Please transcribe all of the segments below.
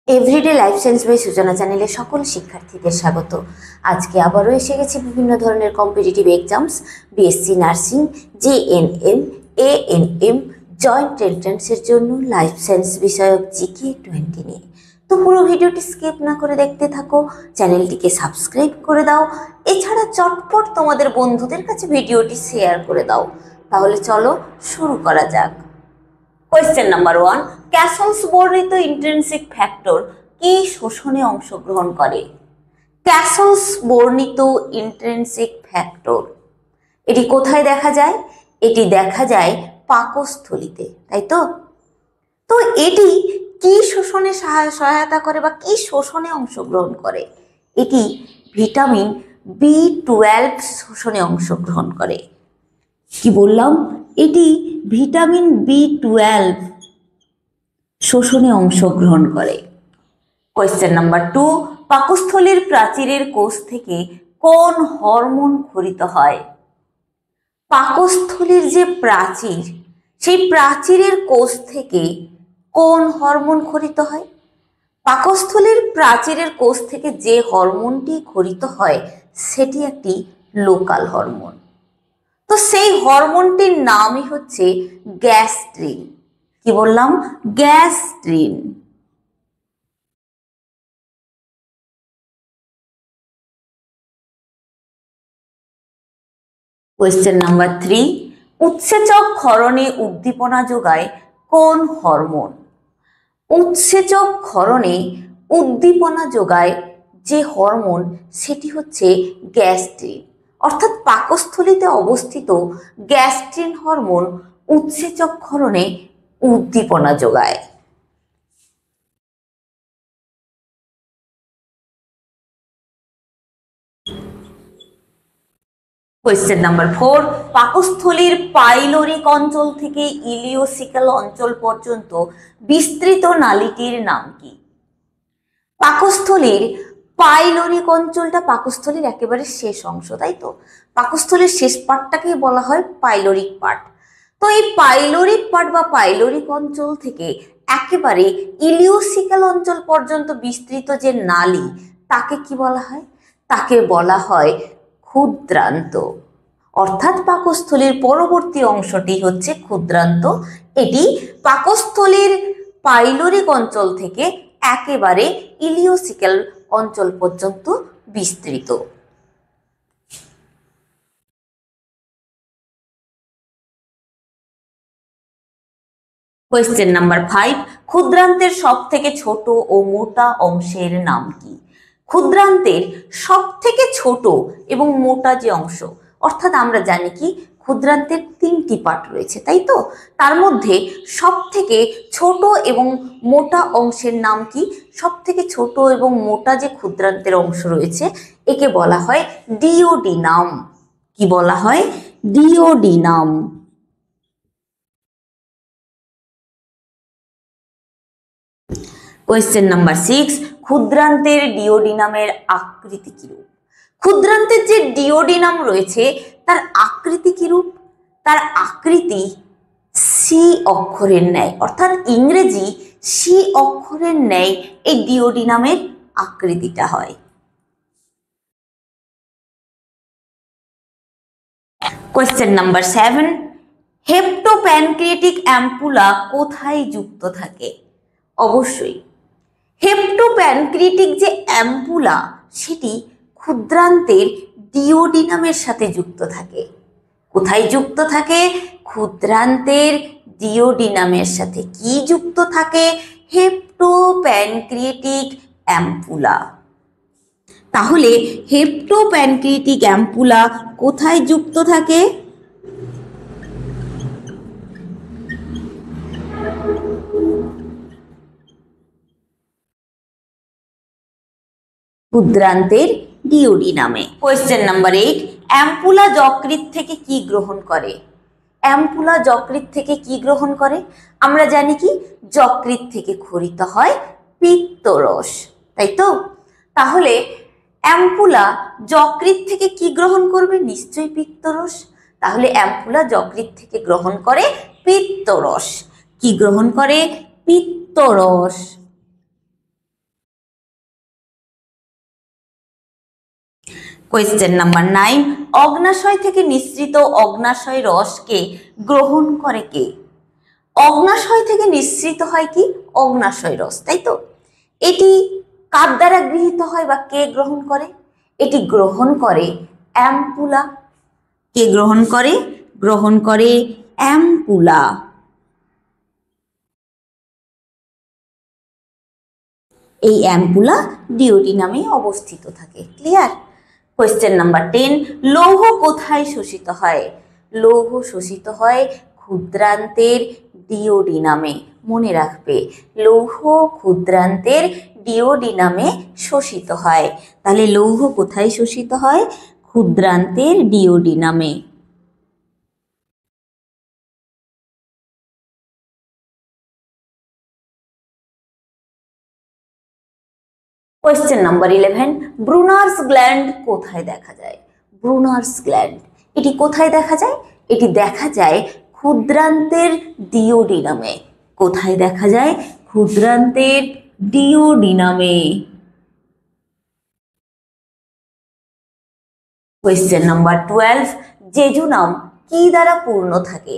Everyday life science by সূচনা চ্যানেলে সকল শিক্ষার্থীদের স্বাগত। আজকে আবারও এসে গেছি বিভিন্ন ধরনের competitive exams, BSc nursing, GNM, ANM, joint এন্ট্রান্সের জন্য লাইফ সায়েন্স বিষয়ক জিকে 20 নিয়ে। তো পুরো ভিডিওটি স্কিপ না করে দেখতে থাকো, চ্যানেলটিকে সাবস্ক্রাইব করে দাও, এছাড়া চটপট তোমাদের বন্ধুদের কাছে ভিডিওটি শেয়ার করে দাও। তাহলে চলো শুরু করা যাক। কোয়েশ্চেন নাম্বার 1, ক্যাসলস বর্ণিত ইন্ট্রিনসিক ফ্যাক্টর কি শোষণে অংশগ্রহণ করে? ক্যাসলস বর্ণিত ইন্ট্রিনসিক ফ্যাক্টর এটি কোথায় দেখা যায়? এটি দেখা যায় পাকস্থলীতে, তাই তো? তো এটি কি শোষণে সহায়তা করে বা কি শোষণে অংশগ্রহণ করে? এটি ভিটামিন B12 শোষণে অংশগ্রহণ করে। কি বললাম? এটি ভিটামিন B12 শোষণে অংশগ্রহণ করে। কোয়েশ্চেন নাম্বার 2, পাকস্থলীর প্রাচীরের কোষ থেকে কোন হরমোন ক্ষরিত হয়? পাকস্থলীর যে প্রাচীর, সেই প্রাচীরের কোষ থেকে কোন হরমোন ক্ষরিত হয়? পাকস্থলীর প্রাচীরের কোষ থেকে যে হরমোনটি ক্ষরিত হয় সেটি একটি লোকাল হরমোন। তো সেই হরমোনটির নামই হচ্ছে গ্যাস্ট্রিন। কি বললাম? গ্যাস্ট্রিন। কোয়েশ্চেন নাম্বার 3, উৎসেচক ক্ষরণে উদ্দীপনা যোগায় কোন হরমোন? উৎসেচক ক্ষরণে উদ্দীপনা যোগায় যে হরমোন সেটি হচ্ছে গ্যাস্ট্রিন। অর্থাৎ পাকস্থলীতে অবস্থিত গ্যাস্ট্রিন হরমোন উৎসেচক ক্ষরণে উদ্দীপনা যোগায়। কোয়েশ্চেন নাম্বার 4, পাকস্থলীর পাইলোরিক অঞ্চল থেকে ইলিওসিক্যাল অঞ্চল পর্যন্ত বিস্তৃত নালীটির নাম কি? পাকস্থলীর পাইলোরিক অঞ্চলটা পাকস্থলীর একেবারে শেষ অংশ, তাই তো? পাকস্থলীর শেষ পার্টটাকে বলা হয় পাইলোরিক পার্ট। তো এই পাইলোরিক পার্ট বা পাইলোরিক অঞ্চল থেকে একেবারে ইলিওসিক্যাল অঞ্চল পর্যন্ত বিস্তৃত যে নালী, তাকে কি বলা হয়? তাকে বলা হয় ক্ষুদ্রান্ত। অর্থাৎ পাকস্থলীর পরবর্তী অংশটি হচ্ছে ক্ষুদ্রান্ত। এটি পাকস্থলীর পাইলোরিক অঞ্চল থেকে একেবারে ইলিওসিক্যাল অঞ্চল পর্যন্ত বিস্তৃত। কোয়েশ্চেন নাম্বার 5, ক্ষুদ্রান্তের সব থেকে ছোট ও মোটা অংশের নাম কি? ক্ষুদ্রান্তের সব থেকে ছোট এবং মোটা যে অংশ, অর্থাৎ আমরা জানি কি ক্ষুদ্রান্তের 3টি পার্ট রয়েছে, তাই তো? তার মধ্যে সব থেকে ছোট এবং মোটা অংশের নাম কি? সব থেকে ছোট এবং মোটা যে ক্ষুদ্রান্তের অংশ রয়েছে একে বলা হয় ডিওডিনাম। কি বলা হয়? ডিওডিনাম। কোয়েশ্চেন নাম্বার 6, ক্ষুদ্রান্তের ডিওডিনামের আকৃতি কিরূপ? ক্ষুদ্রান্তের যে ডিওডিনাম রয়েছে তার আকৃতি কিরূপ? তার আকৃতি সি অক্ষরের ন্যায়, অর্থাৎ ইংরেজি সি অক্ষরের ন্যায় এই ডিওডিনামের আকৃতিটা হয়। কোয়েশ্চেন নাম্বার 7, হেপ্টোপ্যানক্রিয়াটিক অ্যাম্পুলা কোথায় যুক্ত থাকে? অবশ্যই হেপ্টোপ্যানক্রিয়াটিক যে অ্যাম্পুলা সেটি ক্ষুদ্রান্তের ডিওডিনামের সাথে যুক্ত থাকে। কোথায় যুক্ত থাকে? ক্ষুদ্রান্তের ডিওডিনামের সাথে। কি যুক্ত থাকে? হেপ্টোপ্যানক্রিয়াটিক অ্যাম্পুলা। তাহলে হেপ্টোপ্যানক্রিয়াটিক অ্যাম্পুলা কোথায় যুক্ত থাকে? ক্ষুদ্রান্তের ডিওডিনামে। কোয়েশ্চেন নাম্বার 8, অ্যাম্পুলা যকৃৎ থেকে কি গ্রহণ করে? অ্যাম্পুলা যকৃৎ থেকে কি গ্রহণ করে? আমরা জানি কি যকৃৎ থেকে ক্ষরিত হয় পিত্তরস, তাই তো? তাহলে অ্যাম্পুলা যকৃৎ থেকে কি গ্রহণ করবে? নিশ্চয়ই পিত্তরস। তাহলে অ্যাম্পুলা যকৃৎ থেকে গ্রহণ করে পিত্তরস। কি গ্রহণ করে? পিত্তরস। কোয়েশ্চেন নাম্বার 9, অগ্নাশয় থেকে নিঃসৃত অগ্নাশয় রসকে গ্রহণ করে কে? অগ্নাশয় থেকে নিঃসৃত হয় কি? অগ্নাশয় রস, তাই তো। এটি কার দ্বারা গৃহীত হয় বা কে গ্রহণ করে? এটি গ্রহণ করে অ্যাম্পুলা। কে গ্রহণ করে? গ্রহণ করে অ্যাম্পুলা। এই অ্যাম্পুলা ডিওডিনামে অবস্থিত থাকে। ক্লিয়ার? কোয়েশ্চেন নাম্বার 10, লৌহ কোথায় শোষিত হয়? লৌহ শোষিত হয় ক্ষুদ্রান্তের ডিওডিনামে। মনে রাখবে, লৌহ ক্ষুদ্রান্তের ডিওডিনামে শোষিত হয়। তাহলে লৌহ কোথায় শোষিত হয়? ক্ষুদ্রান্তের ডিওডিনামে। কোয়েশ্চেন নাম্বার 11, ব্রুনার্স গ্ল্যান্ড কোথায় দেখা যায়? ব্রুনার্স গ্ল্যান্ড এটি কোথায় দেখা যায়? এটি দেখা যায় ক্ষুদ্রান্তের ডিওডিনামে। কোথায় দেখা যায়? ক্ষুদ্রান্তের ডিওডিনামে। কোয়েশ্চেন নাম্বার 12, জেজুনাম কি দ্বারা পূর্ণ থাকে?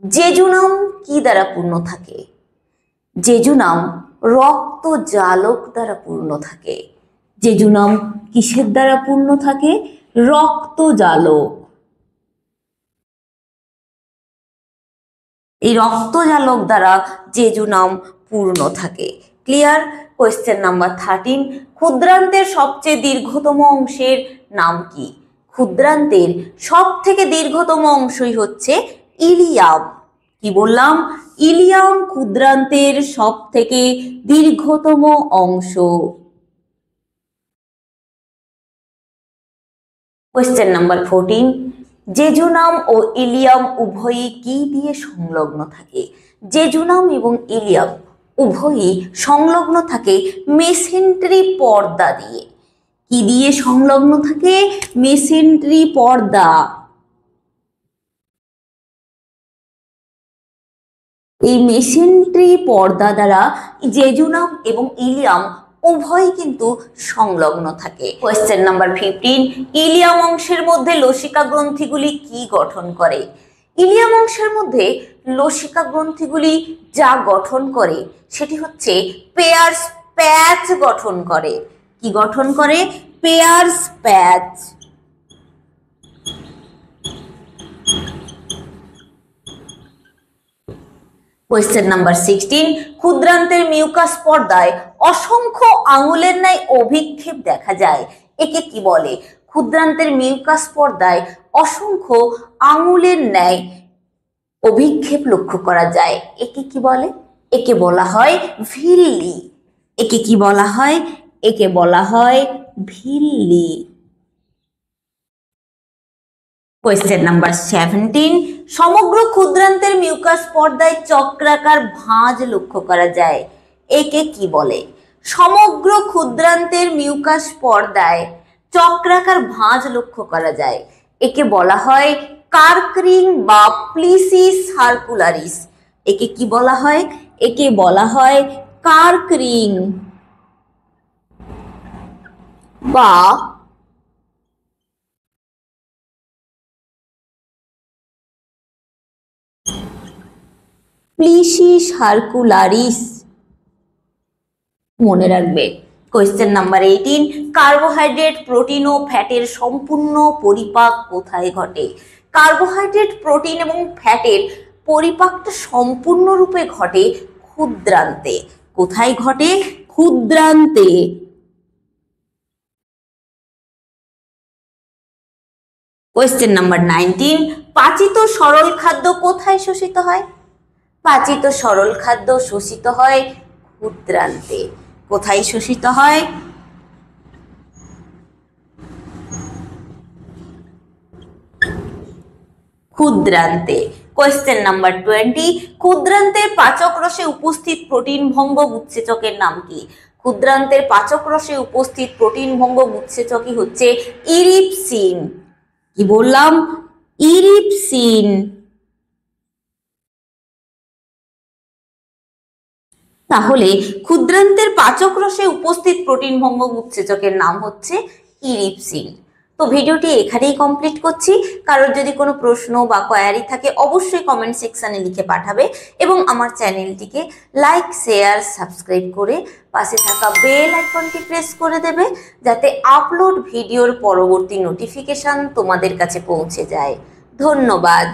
জেজুনাম কি দ্বারা পূর্ণ থাকে? জেজুনাম রক্ত জালক দ্বারা পূর্ণ থাকে। জেজুনাম কিসের দ্বারা পূর্ণ থাকে? রক্ত জালক। এই রক্ত জালক দ্বারা জেজুনাম পূর্ণ থাকে। ক্লিয়ার? কোয়েশ্চেন নাম্বার 13, ক্ষুদ্রান্তের সবচেয়ে দীর্ঘতম অংশের নাম কি? ক্ষুদ্রান্তের সব থেকে দীর্ঘতম অংশই হচ্ছে ইলিয়াম। কি বললাম? ইলিয়াম ক্ষুদ্রান্তের সব থেকে দীর্ঘতম অংশ। কোয়েশ্চেন নাম্বার 14, জেজুনাম ও ইলিয়াম উভয়ই কি দিয়ে সংলগ্ন থাকে? জেজুনাম এবং ইলিয়াম উভয়ই সংলগ্ন থাকে মেসেন্ট্রি পর্দা দিয়ে। কি দিয়ে সংলগ্ন থাকে? মেসেন্ট্রি পর্দা। এই মেসেন্ট্রি পর্দা দ্বারা জেজুনাম এবং ইলিয়াম উভয় কিন্তু সংলগ্ন থাকে। কোয়েশ্চেন নাম্বার 15, ইলিয়াম অংশের মধ্যে লসিকা গ্রন্থিগুলি কি গঠন করে? ইলিয়াম অংশের মধ্যে লসিকা গ্রন্থিগুলি যা গঠন করে সেটি হচ্ছে পেয়ার্স প্যাচ গঠন করে। কি গঠন করে? পেয়ার্স প্যাচ। কোয়েশ্চেন নাম্বার 16, ক্ষুদ্রান্তের মিউকাস পর্দায় অসংখ্য আঙুলের ন্যায় অভিক্ষেপ দেখা যায়, একে কি বলে? ক্ষুদ্রান্তের মিউকাস পর্দায় অসংখ্য আঙুলের ন্যায় অভিক্ষেপ লক্ষ্য করা যায়, একে কি বলে? একে বলা হয় ভিল্লি। একে কি বলা হয়? একে বলা হয় ভিল্লি। কোয়েশ্চেন নাম্বার 17, সমগ্র ক্ষুদ্রান্তের মিউকাস পর্দায় চক্রাকার ভাঁজ লক্ষ্য করা যায়, একে কি বলে? সমগ্র ক্ষুদ্রান্তের মিউকাস পর্দায় চক্রাকার ভাঁজ লক্ষ্য করা যায়, একে বলা হয় কার্ক রিং বা প্লিসি সার্কুলারিস। একে কি বলা হয়? একে বলা হয় কার্ক রিং বা প্লিসি সার্কুলারিস। মনে রাখবে। কোয়েশ্চেন নাম্বার 18, কার্বোহাইড্রেট প্রোটিন ও ফ্যাটের সম্পূর্ণ পরিপাক কোথায় ঘটে? কার্বোহাইড্রেট প্রোটিন এবং ফ্যাটের পরিপাকটা সম্পূর্ণরূপে ঘটে ক্ষুদ্রান্তে। কোথায় ঘটে? ক্ষুদ্রান্তে। কোয়েশ্চেন নাম্বার 19, পাচিত সরল খাদ্য কোথায় শোষিত হয়? পাচিত সরল খাদ্য শোষিত হয় ক্ষুদ্রান্তে। কোথায় শোষিত হয়? ক্ষুদ্রান্তে। কোয়েশ্চেন নাম্বার 20, ক্ষুদ্রান্তের পাচক রসে উপস্থিত প্রোটিন ভঙ্গক উৎসেচকের নাম কি? ক্ষুদ্রান্তের পাচক রসে উপস্থিত প্রোটিন ভঙ্গক উৎসেচকই হচ্ছে ইরিপসিন। কি বললাম? ইরিপসিন। তাহলে ক্ষুদ্রান্তের পাচক রসে উপস্থিত প্রোটিন ভঙ্গক উৎসেচকের নাম হচ্ছে ইরিপসিন। তো ভিডিওটি এখানেই কমপ্লিট করছি। কারোর যদি কোনো প্রশ্ন বা কোয়ারি থাকে অবশ্যই কমেন্ট সেকশানে লিখে পাঠাবে এবং আমার চ্যানেলটিকে লাইক, শেয়ার, সাবস্ক্রাইব করে পাশে থাকা বেল আইকনটি প্রেস করে দেবে, যাতে আপলোড ভিডিওর পরবর্তী নোটিফিকেশন তোমাদের কাছে পৌঁছে যায়। ধন্যবাদ।